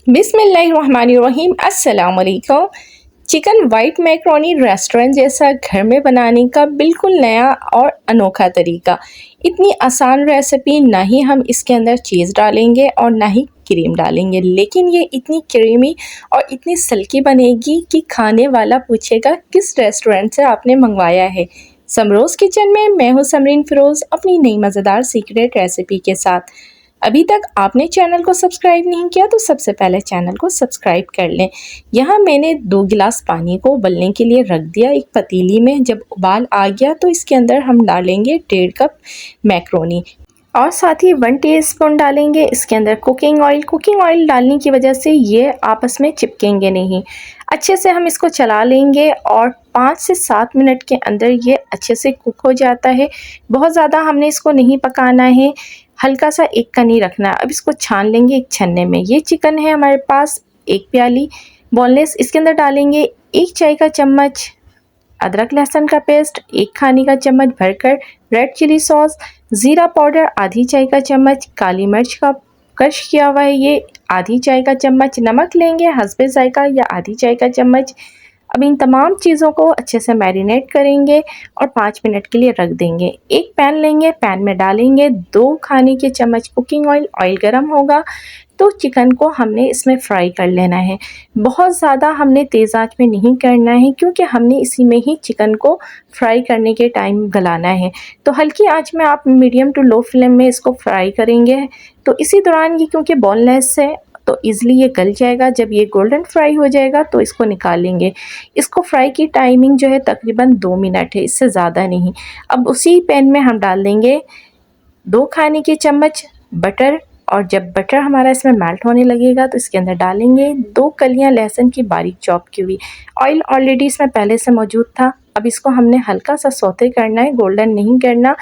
बिस्मिल्लाहिर्रहमानिर्रहीम। अस्सलाम वालेकुम। चिकन वाइट मैकरोनी रेस्टोरेंट जैसा घर में बनाने का बिल्कुल नया और अनोखा तरीका। इतनी आसान रेसिपी, ना ही हम इसके अंदर चीज़ डालेंगे और ना ही क्रीम डालेंगे, लेकिन ये इतनी क्रीमी और इतनी सल्की बनेगी कि खाने वाला पूछेगा किस रेस्टोरेंट से आपने मंगवाया है। समरोज़ किचन में मैं हूँ समरीन फ़िरोज़, अपनी नई मज़ेदार सीक्रेट रेसिपी के साथ। अभी तक आपने चैनल को सब्सक्राइब नहीं किया तो सबसे पहले चैनल को सब्सक्राइब कर लें। यहाँ मैंने 2 गिलास पानी को उबलने के लिए रख दिया एक पतीली में। जब उबाल आ गया तो इसके अंदर हम डालेंगे 1.5 कप मैक्रोनी और साथ ही 1 टीस्पून डालेंगे इसके अंदर कुकिंग ऑयल। कुकिंग ऑयल डालने की वजह से ये आपस में चिपकेंगे नहीं। अच्छे से हम इसको चला लेंगे और 5 से 7 मिनट के अंदर ये अच्छे से कुक हो जाता है। बहुत ज़्यादा हमने इसको नहीं पकाना है, हल्का सा एक कनी रखना है। अब इसको छान लेंगे एक छन्ने में। ये चिकन है हमारे पास 1 प्याली बोनलेस। इसके अंदर डालेंगे 1 चाय का चम्मच अदरक लहसुन का पेस्ट, 1 खाने का चम्मच भरकर रेड चिली सॉस, ज़ीरा पाउडर आधी चाय का चम्मच, काली मिर्च का क्रश किया हुआ है ये आधी चाय का चम्मच, नमक लेंगे हस्बे जायका या आधी चाय का चम्मच। अब इन तमाम चीज़ों को अच्छे से मैरिनेट करेंगे और 5 मिनट के लिए रख देंगे। एक पैन लेंगे, पैन में डालेंगे 2 खाने के चम्मच कुकिंग ऑयल। ऑयल गर्म होगा तो चिकन को हमने इसमें फ्राई कर लेना है। बहुत ज़्यादा हमने तेज़ आंच में नहीं करना है, क्योंकि हमने इसी में ही चिकन को फ्राई करने के टाइम गलाना है। तो हल्की आंच में आप मीडियम टू लो फ्लेम में इसको फ्राई करेंगे। तो इसी दौरान ये क्योंकि बोनलेस है तो ईज़िली ये गल जाएगा। जब ये गोल्डन फ्राई हो जाएगा तो इसको निकालेंगे। इसको फ्राई की टाइमिंग जो है तकरीबन 2 मिनट है, इससे ज़्यादा नहीं। अब उसी पैन में हम डाल देंगे 2 खाने के चम्मच बटर, और जब बटर हमारा इसमें मेल्ट होने लगेगा तो इसके अंदर डालेंगे 2 कलियां लहसुन की बारीक चॉप की हुई। ऑयल ऑलरेडी इसमें पहले से मौजूद था। अब इसको हमने हल्का सा सौते करना है, गोल्डन नहीं करना।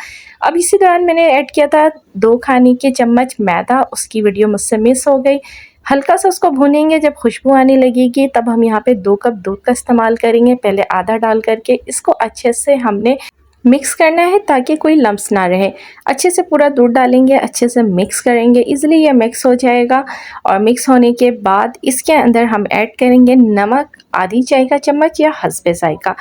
अब इसी दौरान मैंने ऐड किया था 2 खाने के चम्मच मैदा, उसकी वीडियो मुझसे मिस हो गई। हल्का सा उसको भूनेंगे, जब खुशबू आने लगेगी तब हम यहाँ पे 2 कप दूध का इस्तेमाल करेंगे। पहले आधा डाल करके इसको अच्छे से हमने मिक्स करना है ताकि कोई लम्स ना रहे। अच्छे से पूरा दूध डालेंगे, अच्छे से मिक्स करेंगे, इजीली ये मिक्स हो जाएगा। और मिक्स होने के बाद इसके अंदर हम ऐड करेंगे नमक आधी चाय का चम्मच या हस्बे जायका।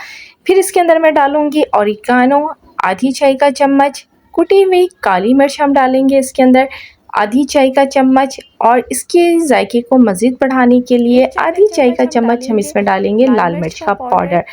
फिर इसके अंदर मैं डालूंगी ऑरिगानो आधी चाय का चम्मच, कुटी हुई काली मिर्च हम डालेंगे इसके अंदर आधी चाय का चम्मच, और इसके जायके को मज़ीद बढ़ाने के लिए आधी चाय का चम्मच हम इसमें डालेंगे लाल मिर्च का पाउडर।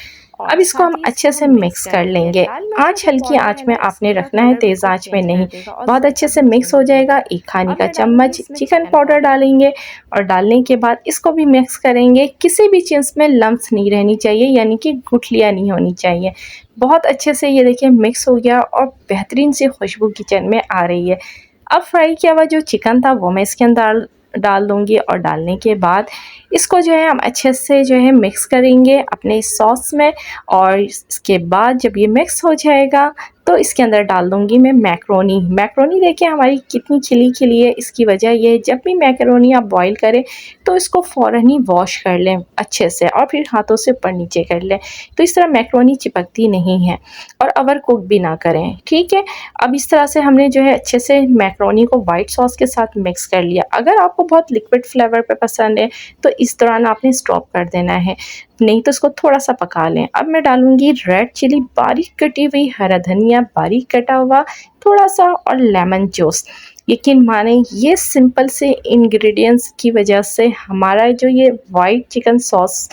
अब इसको हम अच्छे से मिक्स कर लेंगे। आँच हल्की आँच में आपने रखना है, तेज़ आँच में नहीं। बहुत अच्छे से मिक्स हो जाएगा। 1 खाने का चम्मच चिकन पाउडर डालेंगे और डालने के बाद इसको भी मिक्स करेंगे। किसी भी चीज़ में लम्स नहीं रहनी चाहिए, यानी कि गुठलियाँ नहीं होनी चाहिए। बहुत अच्छे से ये देखिए मिक्स हो गया और बेहतरीन सी खुशबू किचन में आ रही है। अब फ्राई किया हुआ जो चिकन था वो मैं इसके अंदर डाल दूँगी, और डालने के बाद इसको जो है हम अच्छे से जो है मिक्स करेंगे अपने सॉस में। और इसके बाद जब ये मिक्स हो जाएगा तो इसके अंदर डाल दूँगी मैं मैकरोनी। मैकरोनी देखिए हमारी कितनी खिली खिली है। इसकी वजह ये है, जब भी मैकरोनी आप बॉईल करें तो इसको फ़ौरन ही वॉश कर लें अच्छे से और फिर हाथों से ऊपर नीचे कर लें, तो इस तरह मैकरोनी चिपकती नहीं है। और ओवर कुक भी ना करें, ठीक है। अब इस तरह से हमने जो है अच्छे से मैकरोनी को वाइट सॉस के साथ मिक्स कर लिया। अगर आपको बहुत लिक्विड फ्लेवर पे पसंद है तो इस दौरान आपने स्टॉप कर देना है, नहीं तो इसको थोड़ा सा पका लें। अब मैं डालूंगी रेड चिली बारीक कटी हुई, हरा धनिया बारीक कटा हुआ थोड़ा सा, और लेमन जूस। यकीन माने ये सिंपल से इंग्रेडिएंट्स की वजह से हमारा जो ये वाइट चिकन सॉस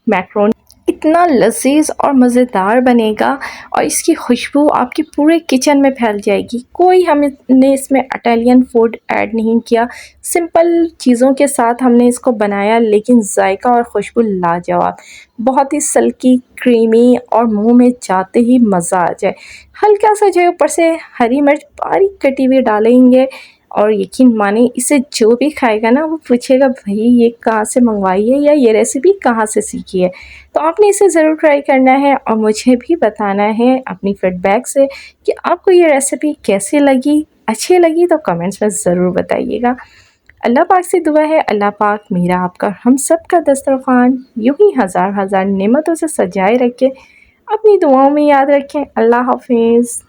मैकरोनी इतना लजीज और मज़ेदार बनेगा, और इसकी खुशबू आपके पूरे किचन में फैल जाएगी। कोई हमने इसमें इटालियन फूड ऐड नहीं किया, सिंपल चीज़ों के साथ हमने इसको बनाया, लेकिन जायका और खुशबू लाजवाब। बहुत ही सल्की क्रीमी और मुंह में जाते ही मज़ा आ जाए। हल्का सा जो है ऊपर से हरी मिर्च बारीक कटी हुई डालेंगे, और यकीन माने इसे जो भी खाएगा ना वो पूछेगा भाई ये कहाँ से मंगवाई है या ये रेसिपी कहाँ से सीखी है। तो आपने इसे ज़रूर ट्राई करना है और मुझे भी बताना है अपनी फीडबैक से कि आपको ये रेसिपी कैसी लगी। अच्छी लगी तो कमेंट्स में ज़रूर बताइएगा। अल्लाह पाक से दुआ है, अल्लाह पाक मेरा आपका हम सब का दस्तरखान यूं ही हज़ार हज़ार नेमतों से सजाए रखे। अपनी दुआओं में याद रखें। अल्लाह हाफिज़।